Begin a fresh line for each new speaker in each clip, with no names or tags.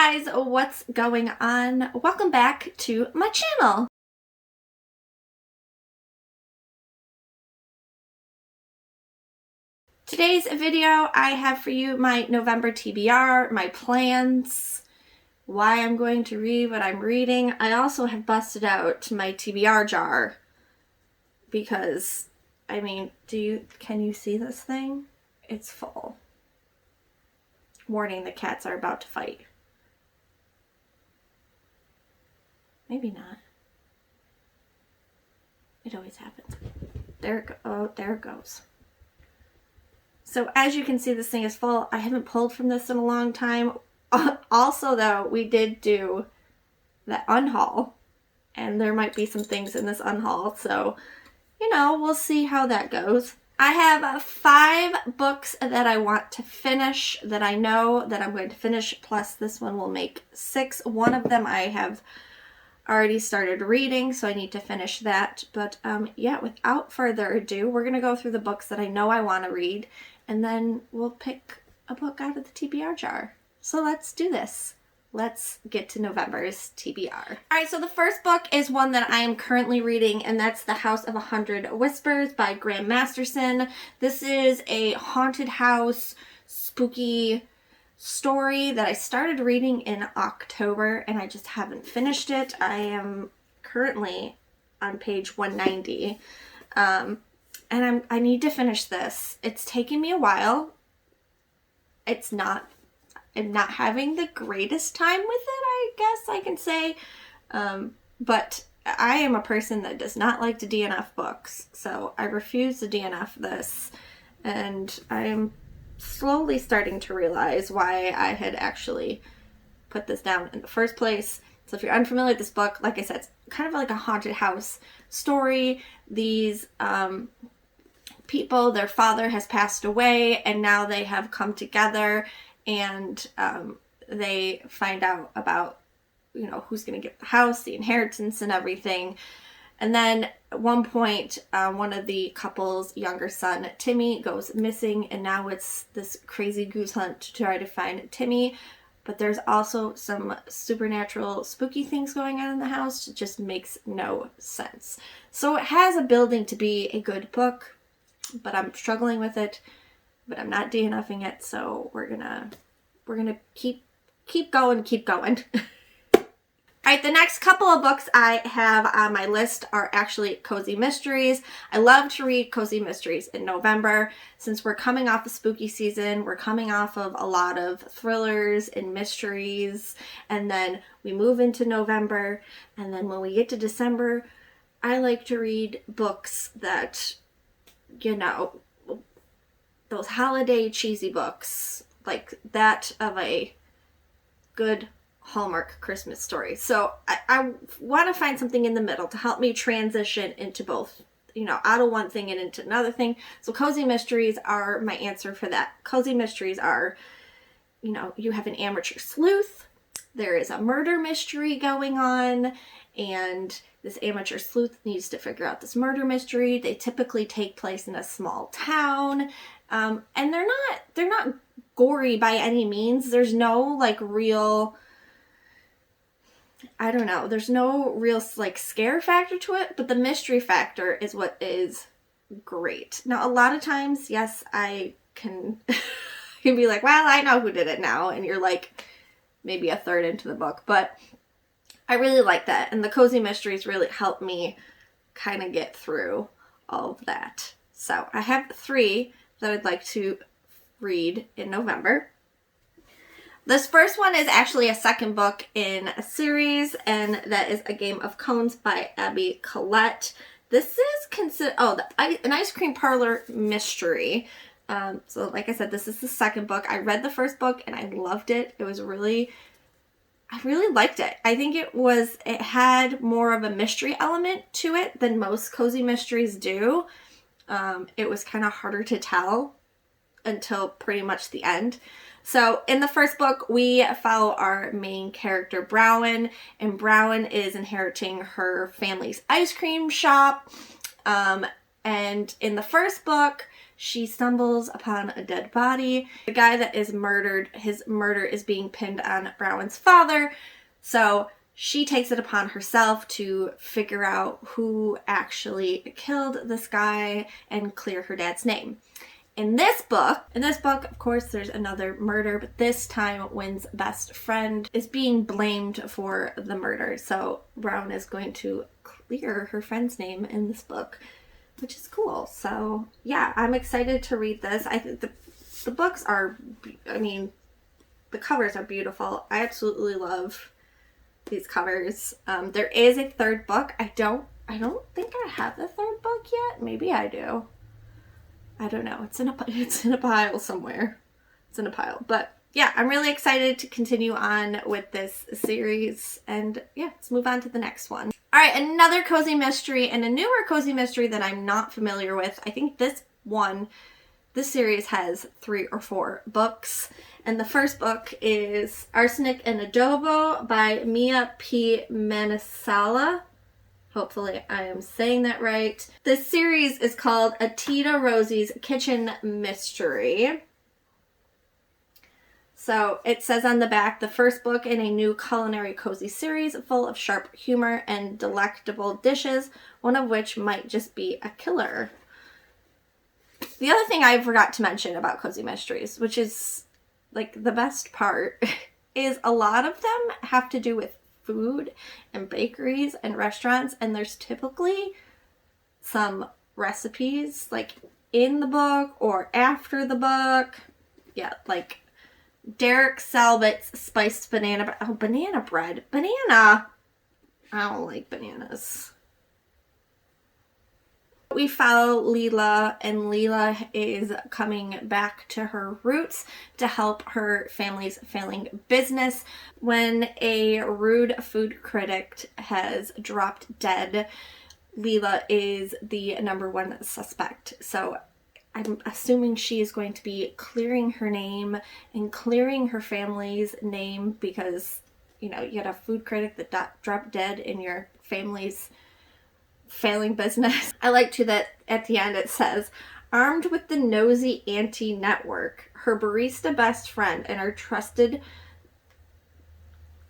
guys, what's going on? Welcome back to my channel. Today's video, I have for you my November TBR, my plans, why I'm going to read what I'm reading. I also have busted out my TBR jar because, I mean, can you see this thing? It's full. Warning, the cats are about to fight. Maybe not. It always happens. There it goes. So as you can see, this thing is full. I haven't pulled from this in a long time. Also, though, we did do that unhaul, and there might be some things in this unhaul. So, you know, we'll see how that goes. I have 5 books that I want to finish, that I know that I'm going to finish, plus this one will make 6. One of them I have already started reading, so I need to finish that. But yeah, without further ado, we're going to go through the books that I know I want to read, and then we'll pick a book out of the TBR jar. So let's do this. Let's get to November's TBR. All right, so the first book is one that I am currently reading, and that's The House of 100 Whispers by Masterton. This is a haunted house, spooky story that I started reading in October, and I just haven't finished it. I am currently on page 190, and I need to finish this. It's taken me a while. I'm not having the greatest time with it, I guess I can say. But I am a person that does not like to DNF books, so I refuse to DNF this, and I am slowly starting to realize why I had actually put this down in the first place. So if you're unfamiliar with this book, like I said, it's kind of like a haunted house story. These people, their father has passed away, and now they have come together, and they find out about, you know, who's going to get the house, the inheritance, and everything. And then at one point, one of the couple's younger son, Timmy, goes missing, and now it's this crazy goose hunt to try to find Timmy. But there's also some supernatural, spooky things going on in the house. It just makes no sense. So it has a building to be a good book, but I'm struggling with it. But I'm not DNFing it, so we're gonna keep going. Alright, the next couple of books I have on my list are actually cozy mysteries. I love to read cozy mysteries in November. Since we're coming off the spooky season, we're coming off of a lot of thrillers and mysteries, and then we move into November, and then when we get to December, I like to read books that, you know, those holiday cheesy books, like that of a good Hallmark Christmas story. So I want to find something in the middle to help me transition into both, you know, out of one thing and into another thing. So cozy mysteries are my answer for that. Cozy mysteries are, you know, you have an amateur sleuth, there is a murder mystery going on, and this amateur sleuth needs to figure out this murder mystery. They typically take place in a small town, and they're not gory by any means. There's no like real, I don't know, there's no real like scare factor to it, but the mystery factor is what is great. Now, a lot of times, yes, I can be like, well, I know who did it now, and you're like maybe a third into the book, but I really like that, and the cozy mysteries really help me kind of get through all of that. So I have 3 that I'd like to read in November. This first one is actually a second book in a series, and that is A Game of Cones by Abby Collette. This is considered, an ice cream parlor mystery. So like I said, this is the second book. I read the first book and I loved it. I really liked it. I think it had more of a mystery element to it than most cozy mysteries do. It was kind of harder to tell until pretty much the end. So in the first book, we follow our main character, Browen, and Browen is inheriting her family's ice cream shop. And in the first book, she stumbles upon a dead body. The guy that is murdered, his murder is being pinned on Rowan's father. So she takes it upon herself to figure out who actually killed this guy and clear her dad's name. In this book, of course, there's another murder, but this time Wynn's best friend is being blamed for the murder. So Rowan is going to clear her friend's name in this book, which is cool. So yeah, I'm excited to read this. I think the books are, I mean, the covers are beautiful. I absolutely love these covers. There is a third book. I don't think I have the third book yet. Maybe I do. I don't know. It's in a pile somewhere. It's in a pile. But yeah, I'm really excited to continue on with this series. And yeah, let's move on to the next one. All right, another cozy mystery, and a newer cozy mystery that I'm not familiar with. I think this series has 3 or 4 books. And the first book is Arsenic and Adobo by Mia P. Manisala. Hopefully I am saying that right. This series is called A Tita Rosie's Kitchen Mystery. So it says on the back, the first book in a new culinary cozy series full of sharp humor and delectable dishes, one of which might just be a killer. The other thing I forgot to mention about cozy mysteries, which is like the best part, is a lot of them have to do with food and bakeries and restaurants, and there's typically some recipes like in the book or after the book. Yeah, like Derek Salbit's spiced banana bread. Oh, banana bread. Banana. I don't like bananas. We follow Leela, and Leela is coming back to her roots to help her family's failing business when a rude food critic has dropped dead. Leela is the #1 suspect. So I'm assuming she is going to be clearing her name and clearing her family's name because, you know, you had a food critic that dropped dead in your family's failing business. I like too that at the end it says, armed with the nosy auntie network, her barista best friend, and her trusted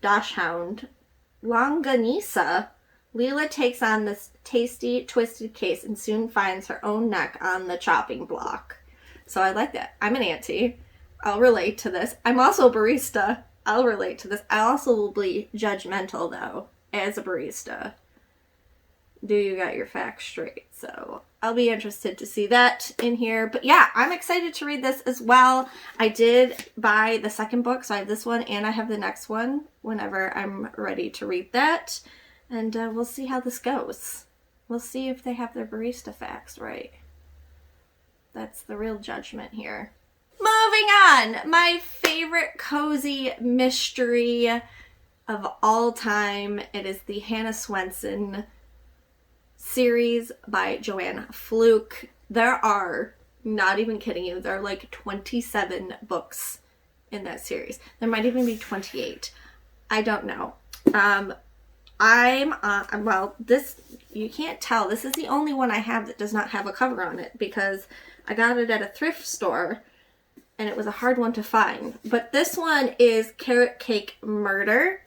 dachshund, Longanisa, Leela takes on this tasty, twisted case and soon finds her own neck on the chopping block. So I like that. I'm an auntie. I'll relate to this. I'm also a barista. I'll relate to this. I also will be judgmental, though, as a barista. Do you got your facts straight? So I'll be interested to see that in here. But yeah, I'm excited to read this as well. I did buy the second book, so I have this one and I have the next one whenever I'm ready to read that. And we'll see how this goes. We'll see if they have their barista facts right. That's the real judgment here. Moving on, my favorite cozy mystery of all time. It is the Hannah Swenson series by Joanne Fluke. There are, not even kidding you, there are like 27 books in that series. There might even be 28. I don't know. Well, this, you can't tell. This is the only one I have that does not have a cover on it because I got it at a thrift store and it was a hard one to find. But this one is Carrot Cake Murder.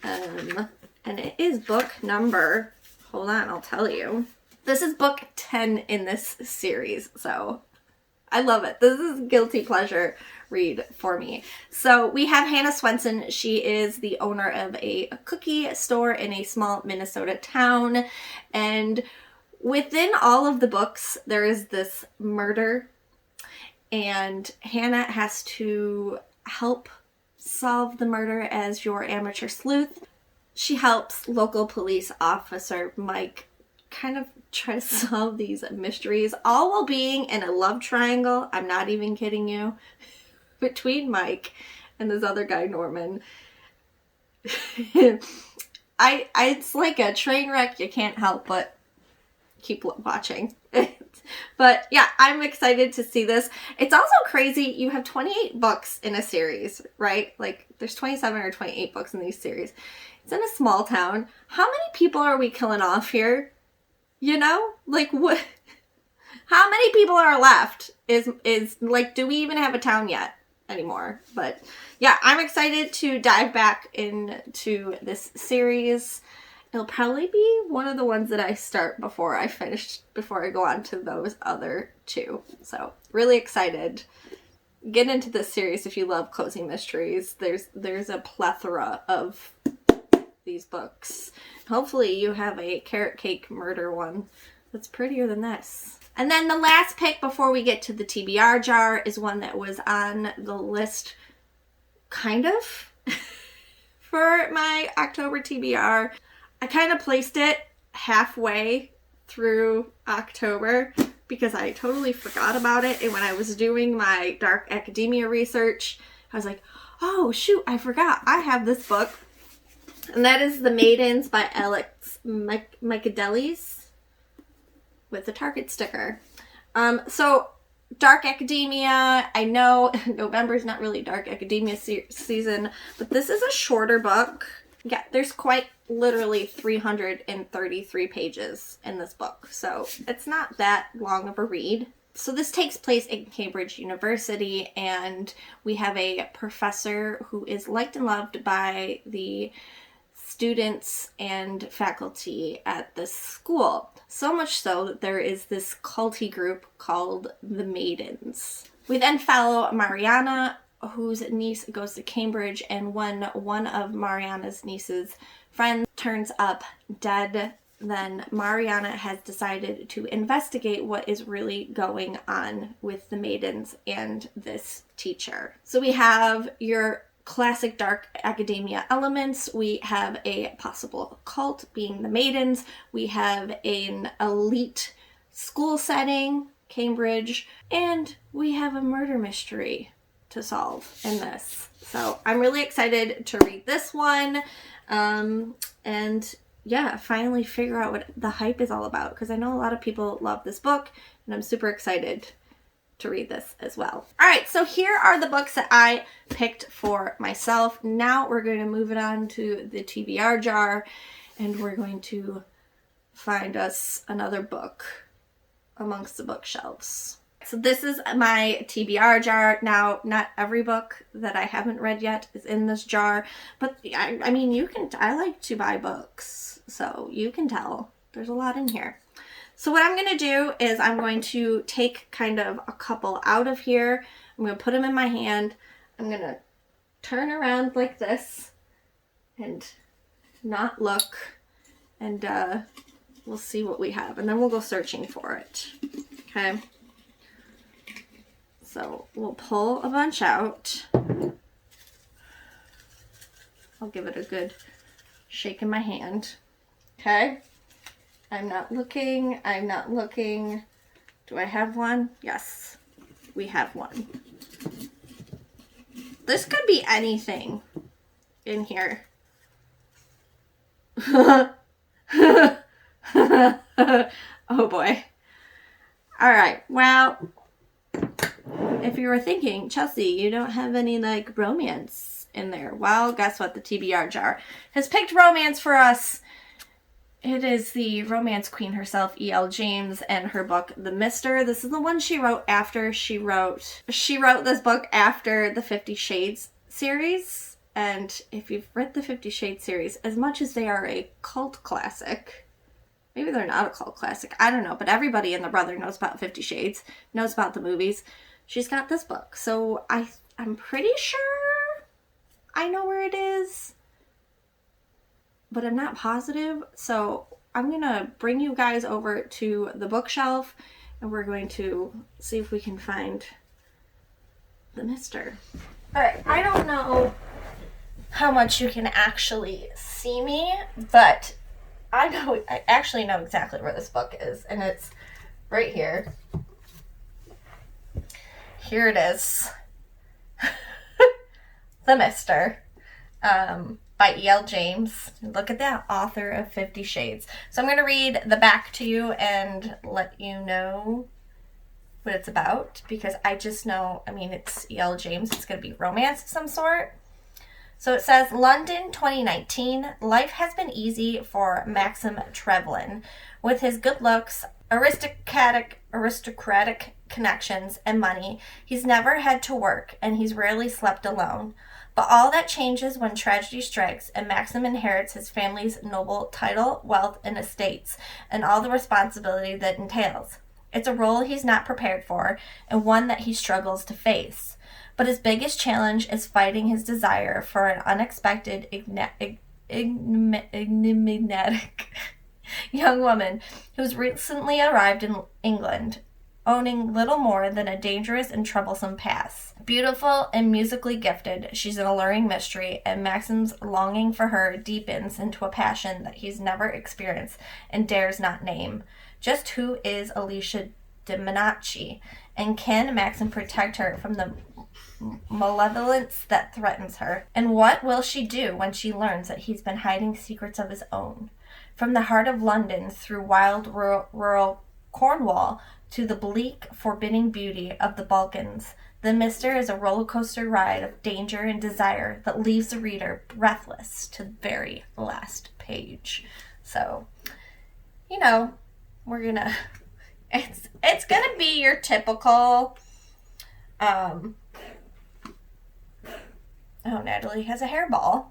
And it is book number, hold on, I'll tell you. This is book 10 in this series, so I love it. This is a guilty pleasure read for me. So we have Hannah Swenson. She is the owner of a cookie store in a small Minnesota town. And within all of the books, there is this murder. And Hannah has to help solve the murder as your amateur sleuth. She helps local police officer Mike kind of try to solve these mysteries, all while being in a love triangle. I'm not even kidding you. Between Mike and this other guy, Norman. It's like a train wreck. You can't help but keep watching. But yeah, I'm excited to see this. It's also crazy. You have 28 books in a series, right? Like there's 27 or 28 books in these series. It's in a small town. How many people are we killing off here? You know, like what? How many people are left is like, do we even have a town yet anymore? But yeah, I'm excited to dive back into this series. It'll probably be one of the ones that I start before I go on to those other two. So really excited. Get into this series if you love cozy mysteries. There's a plethora of these books. Hopefully you have a carrot cake murder one that's prettier than this. And then the last pick before we get to the TBR jar is one that was on the list kind of for my October TBR. I kind of placed it halfway through October because I totally forgot about it. And when I was doing my dark academia research, I was like, oh shoot, I forgot. I have this book. And that is The Maidens by Alex Michaelis with a Target sticker. So dark academia, I know November's not really dark academia season, but this is a shorter book. Yeah, there's quite literally 333 pages in this book, so it's not that long of a read. So this takes place in Cambridge University, and we have a professor who is liked and loved by the students and faculty at this school. So much so that there is this culty group called the Maidens. We then follow Mariana, whose niece goes to Cambridge, and when one of Mariana's niece's friends turns up dead, then Mariana has decided to investigate what is really going on with the Maidens and this teacher. So we have your classic dark academia elements. We have a possible cult being the Maidens. We have an elite school setting, Cambridge, and we have a murder mystery to solve in this. So I'm really excited to read this one and yeah, finally figure out what the hype is all about, because I know a lot of people love this book and I'm super excited to read this as well. All right, so here are the books that I picked for myself. Now we're going to move it on to the TBR jar, and we're going to find us another book amongst the bookshelves. So this is my TBR jar. Now, not every book that I haven't read yet is in this jar, but I mean, I like to buy books, so you can tell there's a lot in here. So what I'm going to do is I'm going to take kind of a couple out of here. I'm going to put them in my hand. I'm going to turn around like this and not look, and we'll see what we have, and then we'll go searching for it. Okay. So we'll pull a bunch out. I'll give it a good shake in my hand. Okay. I'm not looking. Do I have one? Yes, we have one. This could be anything in here. Oh boy. All right, well, if you were thinking, Chelsea, you don't have any like romance in there. Well, guess what? The TBR jar has picked romance for us. It is the romance queen herself, E.L. James, and her book, The Mister. This is the one she wrote after she wrote this book after the 50 Shades series. And if you've read the 50 Shades series, as much as they are a cult classic, maybe they're not a cult classic, I don't know, but everybody and their brother knows about 50 Shades, knows about the movies. She's got this book. So I'm pretty sure I know where it is, but I'm not positive. So I'm going to bring you guys over to the bookshelf, and we're going to see if we can find the Mister. All right, I don't know how much you can actually see me, but I actually know exactly where this book is, and it's right here. Here it is. The Mister. By E.L. James. Look at that, author of 50 Shades. So I'm going to read the back to you and let you know what it's about, because I just know, I mean, it's E.L. James. It's going to be romance of some sort. So it says, London 2019, life has been easy for Maxim Trevlin. With his good looks, aristocratic connections and money. He's never had to work, and he's rarely slept alone. But all that changes when tragedy strikes and Maxim inherits his family's noble title, wealth, and estates, and all the responsibility that entails. It's a role he's not prepared for, and one that he struggles to face. But his biggest challenge is fighting his desire for an unexpected, enigmatic young woman who's recently arrived in England, owning little more than a dangerous and troublesome past. Beautiful and musically gifted, she's an alluring mystery, and Maxim's longing for her deepens into a passion that he's never experienced and dares not name. Just who is Alicia de Minacci, and can Maxim protect her from the malevolence that threatens her? And what will she do when she learns that he's been hiding secrets of his own? From the heart of London, through wild rural Cornwall, to the bleak, forbidding beauty of the Balkans, The Mister is a roller coaster ride of danger and desire that leaves the reader breathless to the very last page. So, you know, we're gonna, it's gonna be your typical, oh, Natalie has a hairball.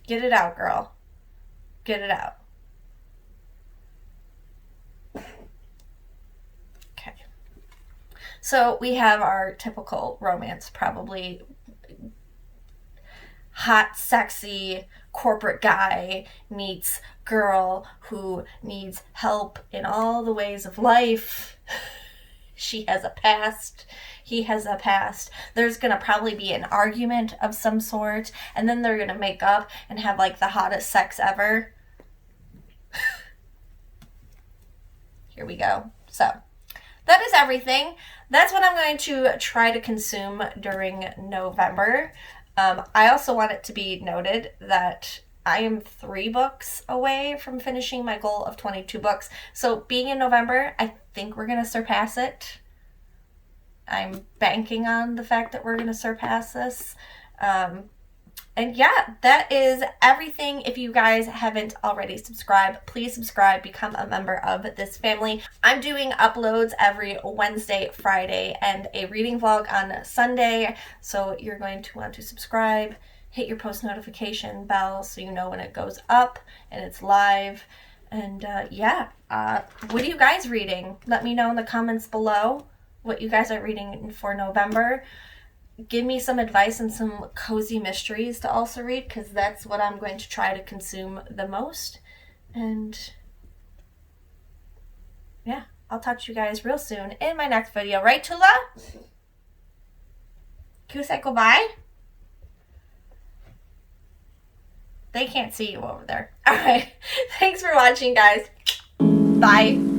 Get it out, girl. Get it out. Okay. So we have our typical romance, probably hot, sexy, corporate guy meets girl who needs help in all the ways of life. She has a past. He has a past. There's going to probably be an argument of some sort, and then they're going to make up and have like the hottest sex ever. Here we go. So that is everything. That's what I'm going to try to consume during November. I also want it to be noted that I am 3 books away from finishing my goal of 22 books. So being in November, I think we're going to surpass it. I'm banking on the fact that we're going to surpass this. And yeah, that is everything. If you guys haven't already subscribed, please subscribe, become a member of this family. I'm doing uploads every Wednesday, Friday, and a reading vlog on Sunday. So you're going to want to subscribe, hit your post notification bell so you know when it goes up and it's live. And yeah, what are you guys reading? Let me know in the comments below what you guys are reading for November. Give me some advice and some cozy mysteries to also read, because that's what I'm going to try to consume the most. And yeah, I'll talk to you guys real soon in my next video. Right, Tula? Can you say goodbye? They can't see you over there. All right. Thanks for watching, guys. Bye.